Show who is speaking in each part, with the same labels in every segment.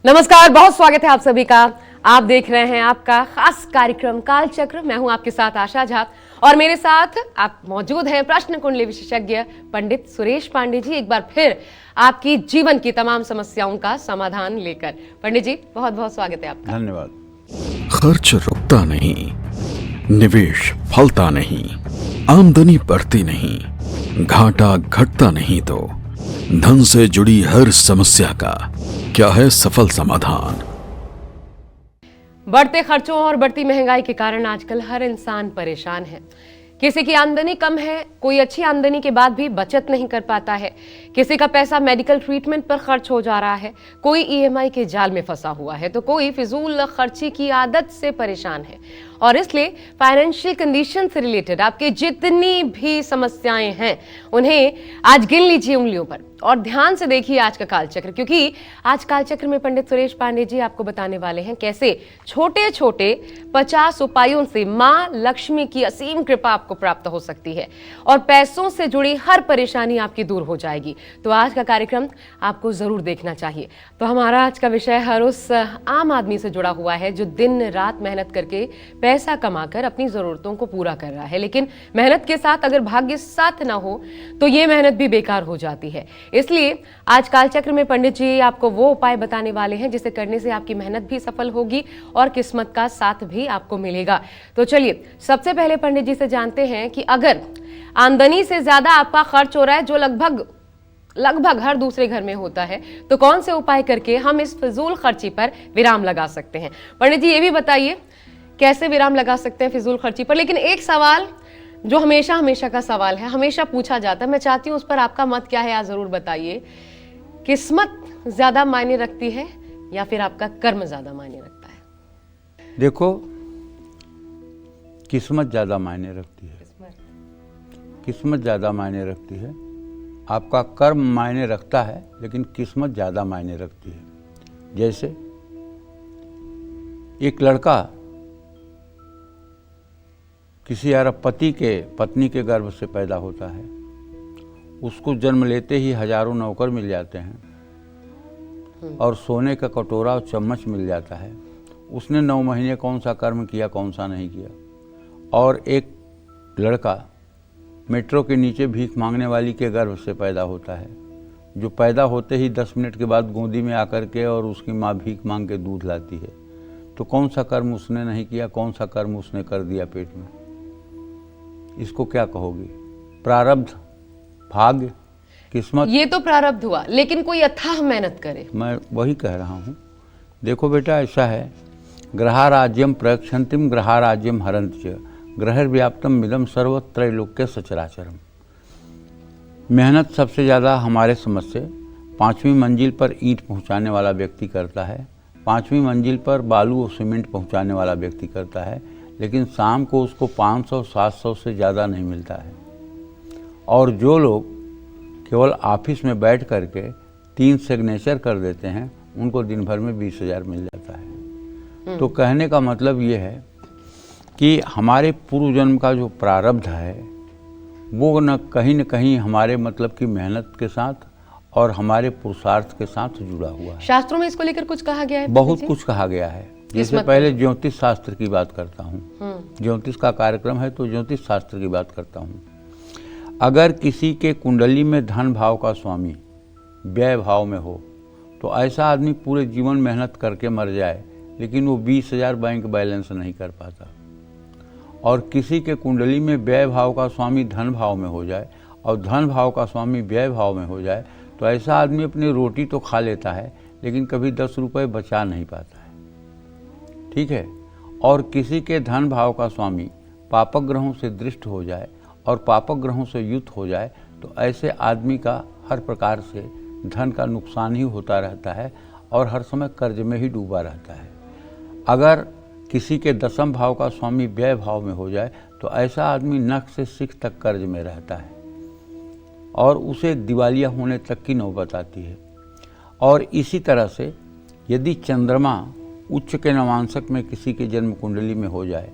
Speaker 1: नमस्कार, बहुत स्वागत है आप सभी का। आप देख रहे हैं आपका खास कार्यक्रम कालचक्र। मैं हूं आपके साथ आशा झा और मेरे साथ आप मौजूद हैं प्रश्न कुंडली विशेषज्ञ पंडित सुरेश पांडे जी, एक बार फिर आपकी जीवन की तमाम समस्याओं का समाधान लेकर। पंडित जी, बहुत बहुत स्वागत है आपका।
Speaker 2: धन्यवाद। खर्च रुकता नहीं, निवेश फलता नहीं, आमदनी बढ़ती नहीं, घाटा घटता नहीं, तो धन से जुड़ी हर समस्या का क्या है सफल समाधान?
Speaker 1: बढ़ते खर्चों और बढ़ती महंगाई के कारण आजकल हर इंसान परेशान है। किसी की आमदनी कम है, कोई अच्छी आमदनी के बाद भी बचत नहीं कर पाता है, किसी का पैसा मेडिकल ट्रीटमेंट पर खर्च हो जा रहा है, कोई ईएमआई के जाल में फंसा हुआ है, तो कोई फिजूल खर्ची की आदत से परेशान है। और इसलिए फाइनेंशियल कंडीशन से रिलेटेड आपकी जितनी भी समस्याएं हैं उन्हें आज गिन लीजिए उंगलियों पर और ध्यान से देखिए आज का कालचक्र, क्योंकि आज कालचक्र में पंडित सुरेश पांडे जी आपको बताने वाले हैं कैसे छोटे छोटे 50 उपायों से मां लक्ष्मी की असीम कृपा आपको प्राप्त हो सकती है और पैसों से जुड़ी हर परेशानी आपकी दूर हो जाएगी। तो आज का कार्यक्रम आपको जरूर देखना चाहिए। तो हमारा आज का विषय हर उस आम आदमी से जुड़ा हुआ है जो दिन रात मेहनत करके पैसा कमाकर अपनी जरूरतों को पूरा कर रहा है, लेकिन मेहनत के साथ अगर भाग्य साथ ना हो तो ये मेहनत भी बेकार हो जाती है। इसलिए आज कालचक्र में पंडित जी आपको वो उपाय बताने वाले हैं जिसे करने से आपकी मेहनत भी सफल होगी और किस्मत का साथ भी आपको मिलेगा। तो चलिए सबसे पहले पंडित जी से जानते हैं कि अगर आमदनी से ज्यादा आपका खर्च हो रहा है, जो लगभग हर दूसरे घर में होता है, तो कौन से उपाय करके हम इस फिजूल खर्ची पर विराम लगा सकते हैं? पंडित जी ये भी बताइए कैसे विराम लगा सकते हैं फिजूल खर्ची पर। लेकिन एक सवाल जो हमेशा का सवाल है, हमेशा पूछा जाता है, मैं चाहती हूं उस पर आपका मत क्या है, आज जरूर बताइए। किस्मत ज्यादा मायने रखती है या फिर आपका कर्म ज्यादा मायने रखता है?
Speaker 3: देखो, किस्मत ज़्यादा मायने रखती है। किस्मत ज़्यादा मायने रखती है। आपका कर्म मायने रखता है, लेकिन किस्मत ज़्यादा मायने रखती है। जैसे एक लड़का किसी अरब पत्नी के गर्भ से पैदा होता है, उसको जन्म लेते ही हजारों नौकर मिल जाते हैं और सोने का कटोरा और चम्मच मिल जाता है। उसने 9 महीने कौन सा कर्म किया, कौन सा नहीं किया। और एक लड़का मेट्रो के नीचे भीख मांगने वाली के गर्भ से पैदा होता है, जो पैदा होते ही 10 मिनट के बाद गोदी में आकर के और उसकी माँ भीख मांग के दूध लाती है। तो कौन सा कर्म उसने नहीं किया, कौन सा कर्म उसने कर दिया पेट में? इसको क्या कहोगी? प्रारब्ध, भाग्य, किस्मत?
Speaker 1: ये तो प्रारब्ध हुआ, लेकिन कोई अथाह मेहनत करे।
Speaker 3: मैं वही कह रहा हूँ। देखो बेटा, ऐसा है, ग्रहाराज्यम प्रयक्षंतिम ग्रहाराज्यम हरंत च ग्रहव्याप्तम मिदम सर्वत्रैलोक्य सचराचरम। मेहनत सबसे ज़्यादा हमारे समझ से 5वीं मंजिल पर ईंट पहुँचाने वाला व्यक्ति करता है, 5वीं मंजिल पर बालू और सीमेंट पहुँचाने वाला व्यक्ति करता है, लेकिन शाम को उसको 500-700 से ज़्यादा नहीं मिलता है। और जो लोग केवल ऑफिस में बैठ करके 3 सिग्नेचर कर देते हैं, उनको दिन भर में 20,000 मिल जाता है। तो कहने का मतलब ये है कि हमारे पूर्व जन्म का जो प्रारब्ध है वो न कहीं हमारे मतलब की मेहनत के साथ और हमारे पुरुषार्थ के साथ जुड़ा हुआ है।
Speaker 1: शास्त्रों में इसको लेकर कुछ कहा गया है?
Speaker 3: बहुत कुछ कहा गया है। जैसे पहले ज्योतिष शास्त्र की बात करता हूँ, ज्योतिष का कार्यक्रम है तो ज्योतिष शास्त्र की बात करता हूँ। अगर किसी के कुंडली में धन भाव का स्वामी व्यय भाव में हो तो ऐसा आदमी पूरे जीवन मेहनत करके मर जाए, लेकिन वो 20,000 बैंक बैलेंस नहीं कर पाता। और किसी के कुंडली में व्यय भाव का स्वामी धन भाव में हो जाए और धन भाव का स्वामी व्यय भाव में हो जाए तो ऐसा आदमी अपनी रोटी तो खा लेता है, लेकिन कभी 10 रुपये बचा नहीं पाता है। ठीक है। और किसी के धन भाव का स्वामी पापक ग्रहों से दृष्ट हो जाए और पापक ग्रहों से युक्त हो जाए तो ऐसे आदमी का हर प्रकार से धन का नुकसान ही होता रहता है और हर समय कर्ज में ही डूबा रहता है। अगर किसी के 10म भाव का स्वामी व्यय भाव में हो जाए तो ऐसा आदमी नख से सिख तक कर्ज में रहता है और उसे दिवालिया होने तक की नौबत आती है। और इसी तरह से यदि चंद्रमा उच्च के नवांशक में किसी के जन्म कुंडली में हो जाए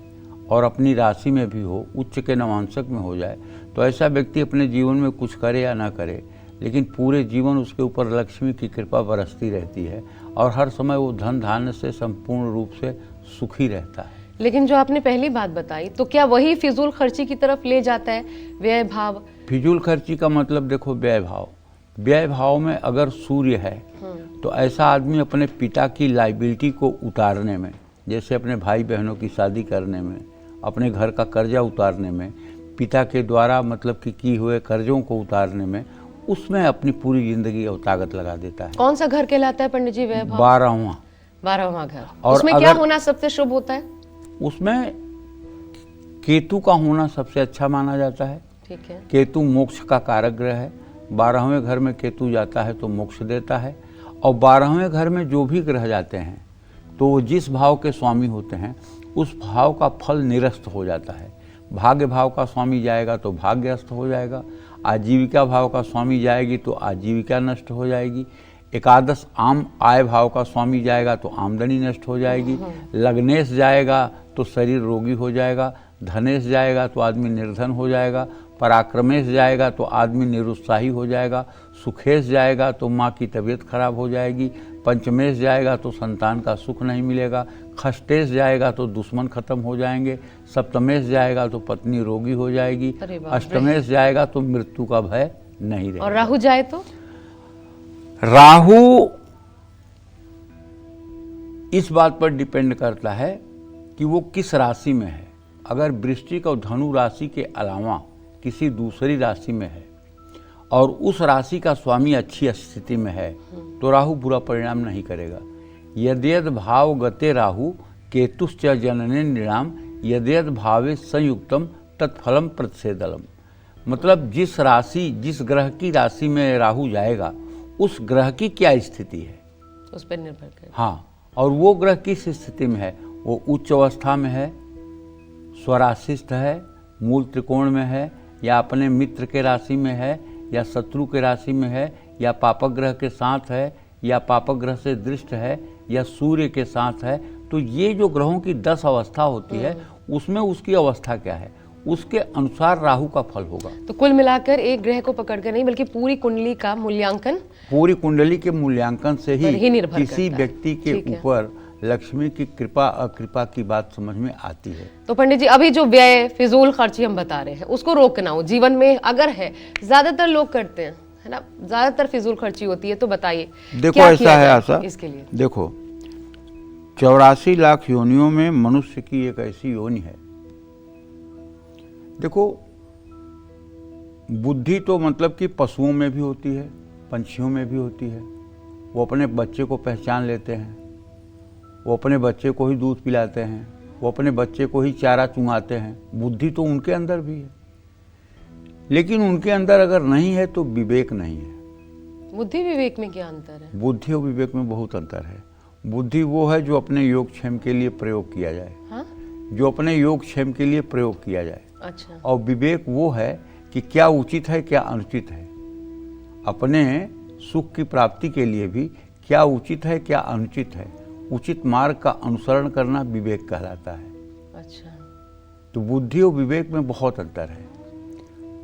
Speaker 3: और अपनी राशि में भी हो, उच्च के नवांशक में हो जाए, तो ऐसा व्यक्ति अपने जीवन में कुछ करे या ना करे, लेकिन पूरे जीवन उसके ऊपर लक्ष्मी की कृपा बरसती रहती है और हर समय वो धन धान्य से संपूर्ण रूप से सुखी रहता है।
Speaker 1: लेकिन जो आपने पहली बात बताई, तो क्या वही फिजूल खर्ची की तरफ ले जाता है व्यय भाव?
Speaker 3: फिजूल खर्ची का मतलब देखो व्यय भाव। व्यय भाव में अगर सूर्य है तो ऐसा आदमी अपने पिता की लाइबिलिटी को उतारने में, जैसे अपने भाई बहनों की शादी करने में, अपने घर का कर्जा उतारने में, पिता के द्वारा मतलब कि किए हुए कर्जों को उतारने में, उसमें अपनी पूरी जिंदगी और ताकत लगा देता है।
Speaker 1: कौन सा घर कहलाता है पंडित जी व्यय भाव?
Speaker 3: 12वां
Speaker 1: घर।
Speaker 3: और
Speaker 1: उसमें क्या होना सबसे शुभ होता है?
Speaker 3: उसमें केतु का होना सबसे अच्छा माना जाता है।
Speaker 1: ठीक है।
Speaker 3: केतु मोक्ष का कारक ग्रह है। 12वें घर में केतु जाता है तो मोक्ष देता है। और 12वें घर में जो भी ग्रह जाते हैं तो वो जिस भाव के स्वामी होते हैं उस भाव का फल निरस्त हो जाता है। भाग्य भाव का स्वामी जाएगा तो भाग्यस्त हो जाएगा। आजीविका भाव का स्वामी जाएगी तो आजीविका नष्ट हो जाएगी। एकादश आम आय भाव का स्वामी जाएगा तो आमदनी नष्ट हो जाएगी। लग्नेश जाएगा तो शरीर रोगी हो जाएगा। धनेश जाएगा तो आदमी निर्धन हो जाएगा। पराक्रमेश जाएगा तो आदमी निरुत्साही हो जाएगा। सुखेश जाएगा तो माँ की तबीयत खराब हो जाएगी। पंचमेश जाएगा तो संतान का सुख नहीं मिलेगा। खष्टेश जाएगा तो दुश्मन खत्म हो जाएंगे। सप्तमेश जाएगा तो पत्नी रोगी हो जाएगी। अष्टमेश जाएगा तो मृत्यु का भय नहीं रहेगा।
Speaker 1: और राहु जाए तो?
Speaker 3: राहु इस बात पर डिपेंड करता है कि वो किस राशि में है। अगर वृश्चिक और धनु राशि के अलावा किसी दूसरी राशि में है और उस राशि का स्वामी अच्छी स्थिति में है तो राहु बुरा परिणाम नहीं करेगा। यद्यद भाव गते राहु केतुश्च जनने नृणाम यद्यद भावे संयुक्तम तत्फलम प्रतिषेदलम। मतलब जिस ग्रह की राशि में राहु जाएगा उस ग्रह की क्या स्थिति है
Speaker 1: उस पर निर्भर करेगा।
Speaker 3: हाँ, और वो ग्रह किस स्थिति में है, वो उच्च अवस्था में है, स्वराशिस्थ है, मूल त्रिकोण में है, या अपने मित्र के राशि में है, या शत्रु के राशि में है, या पापक ग्रह के साथ है, या पापक ग्रह से दृष्ट है, या सूर्य के साथ है। तो ये जो ग्रहों की 10 अवस्था होती है उसमें उसकी अवस्था क्या है, उसके अनुसार राहु का फल होगा।
Speaker 1: तो कुल मिलाकर एक ग्रह को पकड़कर नहीं बल्कि पूरी कुंडली का मूल्यांकन,
Speaker 3: पूरी कुंडली के मूल्यांकन से ही
Speaker 1: निर्भर
Speaker 3: किसी व्यक्ति के ऊपर लक्ष्मी की कृपा अकृपा की बात समझ में आती है।
Speaker 1: तो पंडित जी अभी जो व्यय फिजूल खर्ची हम बता रहे हैं उसको रोकना हो जीवन में अगर है, ज्यादातर लोग करते हैं है ना, ज्यादातर फिजूल खर्ची होती है, तो बताइए
Speaker 3: देखो ऐसा है आशा,
Speaker 1: इसके लिए
Speaker 3: देखो 84 लाख योनियों में मनुष्य की एक ऐसी योनि है। देखो बुद्धि तो मतलब कि पशुओं में भी होती है, पंछियों में भी होती है। वो अपने बच्चे को पहचान लेते हैं, वो अपने बच्चे को ही दूध पिलाते हैं, वो अपने बच्चे को ही चारा चुंगाते हैं। बुद्धि तो उनके अंदर भी है, लेकिन उनके अंदर अगर नहीं है तो विवेक नहीं है।
Speaker 1: बुद्धि विवेक में क्या अंतर है?
Speaker 3: बुद्धि और विवेक में बहुत अंतर है। बुद्धि वो है जो अपने योगक्षेम के लिए प्रयोग किया जाए।
Speaker 1: हाँ?
Speaker 3: जो अपने योगक्षेम के लिए प्रयोग किया जाए।
Speaker 1: अच्छा।
Speaker 3: और विवेक वो है कि क्या उचित है क्या अनुचित है। अपने सुख की प्राप्ति के लिए भी क्या उचित है क्या अनुचित है, उचित मार्ग का अनुसरण करना विवेक कहलाता है।
Speaker 1: अच्छा।
Speaker 3: तो बुद्धि और विवेक में बहुत अंतर है।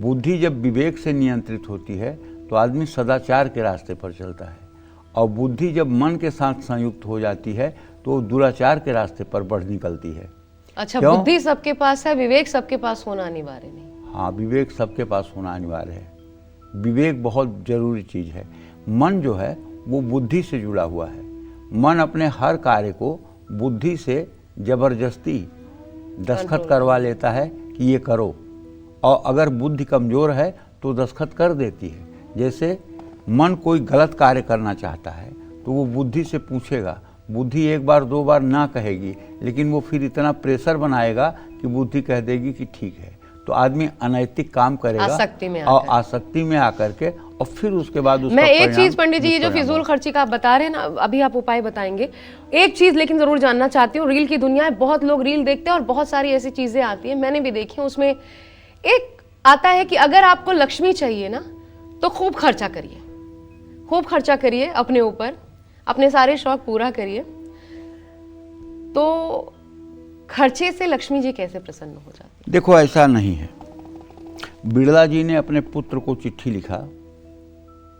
Speaker 3: बुद्धि जब विवेक से नियंत्रित होती है तो आदमी सदाचार के रास्ते पर चलता है, और बुद्धि जब मन के साथ संयुक्त हो जाती है तो दुराचार के रास्ते पर बढ़ निकलती है।
Speaker 1: अच्छा, बुद्धि सबके पास है, विवेक सबके पास होना अनिवार्य नहीं?
Speaker 3: हाँ, विवेक सबके पास होना अनिवार्य है। विवेक बहुत जरूरी चीज है। मन जो है वो बुद्धि से जुड़ा हुआ है। मन अपने हर कार्य को बुद्धि से जबरदस्ती दस्तखत करवा लेता है कि ये करो, और अगर बुद्धि कमजोर है तो दस्तखत कर देती है। जैसे मन कोई गलत कार्य करना चाहता है तो वो बुद्धि से पूछेगा, बुद्धि एक बार दो बार ना कहेगी, लेकिन वो फिर इतना प्रेशर बनाएगा कि बुद्धि कह देगी कि ठीक है। तो आदमी अनैतिक काम करेगा और आसक्ति में आकर के, और फिर उसके बाद उसका
Speaker 1: मैं एक चीज पंडित जी, ये जो फिजूल खर्ची का आप बता रहे हैं ना, अभी आप उपाय बताएंगे, एक चीज लेकिन जरूर जानना चाहती हूँ। रील की दुनिया है, बहुत लोग रील देखते हैं और बहुत सारी ऐसी चीजें आती हैं, मैंने भी देखी। उसमें एक आता है कि अगर आपको लक्ष्मी चाहिए ना तो खूब खर्चा करिए, खूब खर्चा करिए अपने ऊपर, अपने सारे शौक पूरा करिए। तो खर्चे से लक्ष्मी जी कैसे प्रसन्न हो जाती?
Speaker 3: देखो ऐसा नहीं है। बिड़ला जी ने अपने पुत्र को चिट्ठी लिखा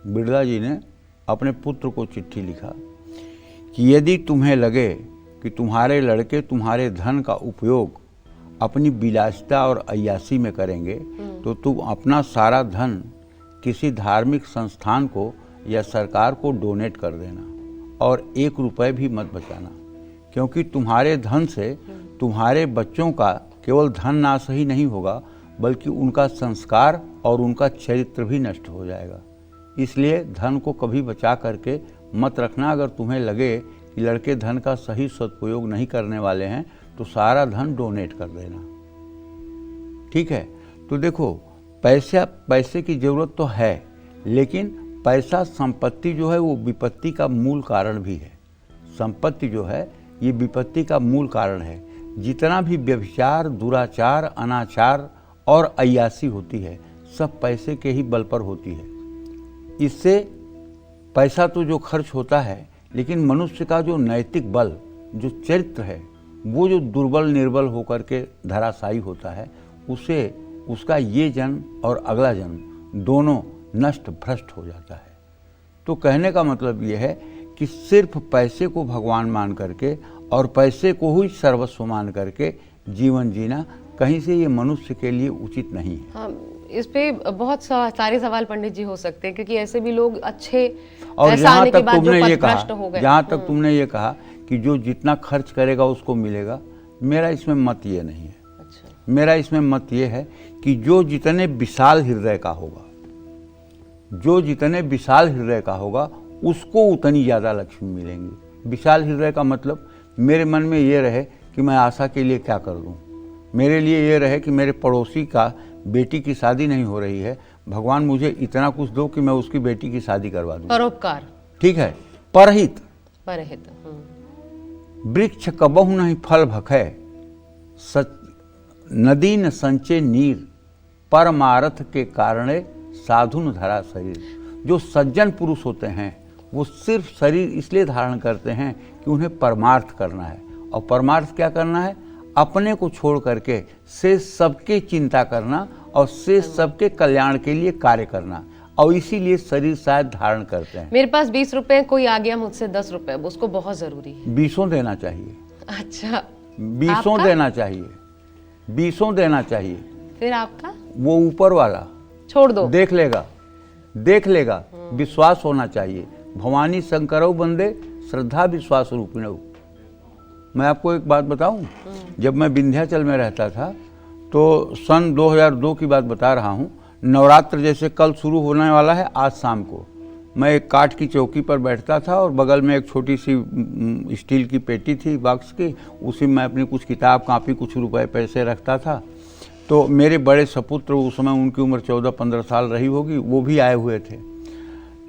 Speaker 3: बिरला जी ने अपने पुत्र को चिट्ठी लिखा कि यदि तुम्हें लगे कि तुम्हारे लड़के तुम्हारे धन का उपयोग अपनी विलासिता और अय्यासी में करेंगे तो तुम अपना सारा धन किसी धार्मिक संस्थान को या सरकार को डोनेट कर देना और 1 रुपए भी मत बचाना, क्योंकि तुम्हारे धन से तुम्हारे बच्चों का केवल धन नाश ही नहीं होगा बल्कि उनका संस्कार और उनका चरित्र भी नष्ट हो जाएगा। इसलिए धन को कभी बचा करके मत रखना। अगर तुम्हें लगे कि लड़के धन का सही सदुपयोग नहीं करने वाले हैं तो सारा धन डोनेट कर देना। ठीक है, तो देखो पैसे की ज़रूरत तो है, लेकिन पैसा संपत्ति जो है वो विपत्ति का मूल कारण भी है। संपत्ति जो है ये विपत्ति का मूल कारण है। जितना भी व्यभिचार, दुराचार, अनाचार और अय्यासी होती है सब पैसे के ही बल पर होती है। इससे पैसा तो जो खर्च होता है, लेकिन मनुष्य का जो नैतिक बल, जो चरित्र है, वो जो दुर्बल निर्बल होकर के धराशायी होता है, उसे उसका ये जन्म और अगला जन्म दोनों नष्ट भ्रष्ट हो जाता है। तो कहने का मतलब ये है कि सिर्फ पैसे को भगवान मान करके और पैसे को ही सर्वस्व मान करके जीवन जीना कहीं से ये मनुष्य के लिए उचित नहीं है।
Speaker 1: हाँ, इस पे बहुत सारे सवाल पंडित जी हो सकते हैं, क्योंकि ऐसे भी लोग अच्छे
Speaker 3: और
Speaker 1: ऐसा आने के बाद जो
Speaker 3: तुमने ये
Speaker 1: पथभ्रष्ट हो गए।
Speaker 3: जहाँ तक तुमने ये कहा कि जो जितना खर्च करेगा उसको मिलेगा, मेरा इसमें मत ये नहीं है।
Speaker 1: अच्छा।
Speaker 3: मेरा इसमें मत ये है कि जो जितने विशाल हृदय का होगा, जो जितने विशाल हृदय का होगा उसको उतनी ज़्यादा लक्ष्मी मिलेंगी। विशाल हृदय का मतलब मेरे मन में ये रहे कि मैं आशा के लिए क्या कर दूँ, मेरे लिए ये रहे कि मेरे पड़ोसी का बेटी की शादी नहीं हो रही है, भगवान मुझे इतना कुछ दो कि मैं उसकी बेटी की शादी करवा दूँ।
Speaker 1: परोपकार।
Speaker 3: ठीक है, परहित
Speaker 1: परहित।
Speaker 3: वृक्ष कबहु नहीं फल भखै, नदी न संचे नीर, परमारथ के कारणे साधु न धरा शरीर। जो सज्जन पुरुष होते हैं वो सिर्फ शरीर इसलिए धारण करते हैं कि उन्हें परमार्थ करना है। और परमार्थ क्या करना है? अपने को छोड़ करके से सबके चिंता करना और से सबके कल्याण के लिए कार्य करना, और इसीलिए शरीर शायद धारण करते हैं।
Speaker 1: मेरे पास 20 रुपए, कोई आ गया मुझसे 10 रुपए, उसको बहुत जरूरी है।
Speaker 3: 20 देना चाहिए।
Speaker 1: अच्छा,
Speaker 3: 20 देना चाहिए, 20 देना चाहिए।
Speaker 1: फिर आपका
Speaker 3: वो ऊपर वाला
Speaker 1: छोड़ दो,
Speaker 3: देख लेगा, देख लेगा। विश्वास होना चाहिए। भवानी शंकरौ बंदे श्रद्धा विश्वास रूपिणौ। मैं आपको एक बात बताऊं, जब मैं विंध्याचल में रहता था तो सन 2002 की बात बता रहा हूं, नवरात्र जैसे कल शुरू होने वाला है, आज शाम को मैं एक काठ की चौकी पर बैठता था और बगल में एक छोटी सी स्टील की पेटी थी बॉक्स की, उसी में अपनी कुछ किताब कापी कुछ रुपए पैसे रखता था। तो मेरे बड़े सपुत्र, उस समय उनकी उम्र 14-15 साल रही होगी, वो भी आए हुए थे।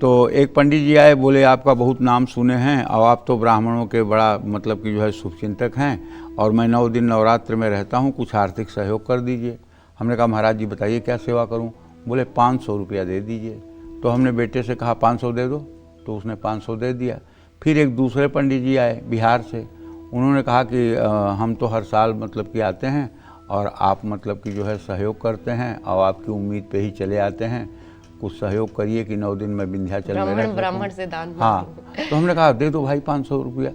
Speaker 3: तो एक पंडित जी आए, बोले आपका बहुत नाम सुने हैं और आप तो ब्राह्मणों के बड़ा मतलब कि जो है शुभचिंतक हैं, और मैं 9 दिन नवरात्र में रहता हूँ, कुछ आर्थिक सहयोग कर दीजिए। हमने कहा महाराज जी बताइए क्या सेवा करूँ? बोले 500 रुपया दे दीजिए। तो हमने बेटे से कहा 500 दे दो, तो उसने 500 दे दिया। फिर एक दूसरे पंडित जी आए बिहार से, उन्होंने कहा कि हम तो हर साल मतलब कि आते हैं और आप मतलब कि जो है सहयोग करते हैं और आपकी उम्मीद पे ही चले आते हैं, कुछ सहयोग करिए कि 9 दिन में विंध्याचल में रह सकूं।
Speaker 1: ब्राह्मण से दान।
Speaker 3: हाँ, तो हमने कहा दे दो भाई 500 रुपया।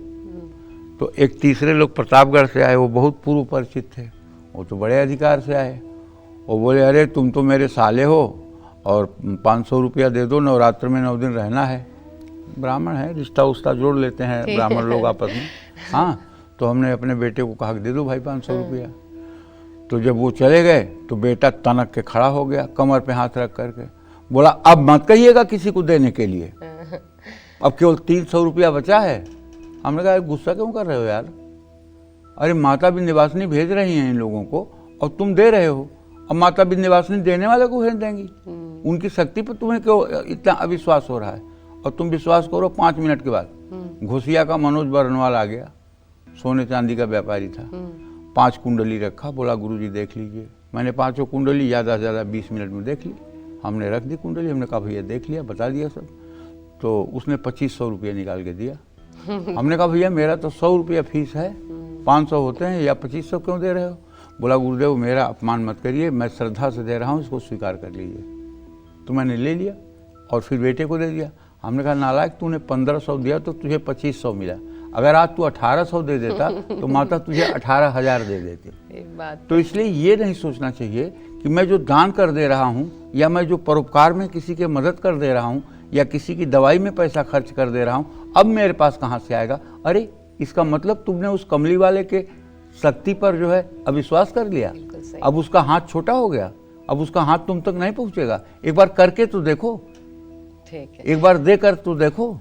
Speaker 3: तो एक तीसरे लोग प्रतापगढ़ से आए, वो बहुत पूर्व परिचित थे, वो तो बड़े अधिकार से आए। वो बोले अरे तुम तो मेरे साले हो और 500 रुपया दे दो, नवरात्र में 9 दिन रहना है। ब्राह्मण है, रिश्ता उस्ता जोड़ लेते हैं ब्राह्मण लोग आपस में। हाँ, तो हमने अपने बेटे को कहा दे दो भाई 500 रुपया। तो जब वो चले गए तो बेटा तनक के खड़ा हो गया, कमर पे हाथ रख करके बोला अब मत कहिएगा किसी को देने के लिए, अब केवल 300 रुपया बचा है। हमने कहा गुस्सा क्यों कर रहे हो यार? अरे माता विंध्यवासिनी भेज रही हैं इन लोगों को और तुम दे रहे हो। अब माता विंध्यवासिनी देने वाले को भेज देंगी, उनकी शक्ति पर तुम्हें क्यों इतना अविश्वास हो रहा है? और तुम विश्वास करो 5 मिनट के बाद घोसिया का मनोज बरनवाल आ गया, सोने चांदी का व्यापारी था। 5 कुंडली रखा, बोला गुरुजी देख लीजिए। मैंने 5 कुंडली ज़्यादा से ज़्यादा 20 मिनट में देख ली। हमने रख दी कुंडली, हमने कहा भैया देख लिया, बता दिया सब। तो उसने 2500 रुपया निकाल के दिया। हमने कहा भैया मेरा तो 100 रुपया फीस है, 500 होते हैं या 2500 क्यों दे रहे हो? बोला गुरुदेव मेरा अपमान मत करिए, मैं श्रद्धा से दे रहा हूँ, इसको स्वीकार कर लीजिए। तो मैंने ले लिया। और फिर बेटे को दे दिया। हमने कहा नालायक, तूने 1500 दिया तो तुझे 2500 मिला, अगर आज तू 1800 दे देता तो माता तुझे 18,000 दे देती।
Speaker 1: एक बात
Speaker 3: तो इसलिए ये नहीं सोचना चाहिए कि मैं जो दान कर दे रहा हूँ या मैं जो परोपकार में किसी के मदद कर दे रहा हूँ या किसी की दवाई में पैसा खर्च कर दे रहा हूँ, अब मेरे पास कहाँ से आएगा। अरे इसका मतलब तुमने उस कमली वाले के शक्ति पर जो है अविश्वास कर लिया, अब उसका हाथ छोटा हो गया, अब उसका हाथ तुम तक नहीं पहुँचेगा। एक बार करके तो देखो,
Speaker 1: ठीक है,
Speaker 3: एक बार दे कर तो देखो।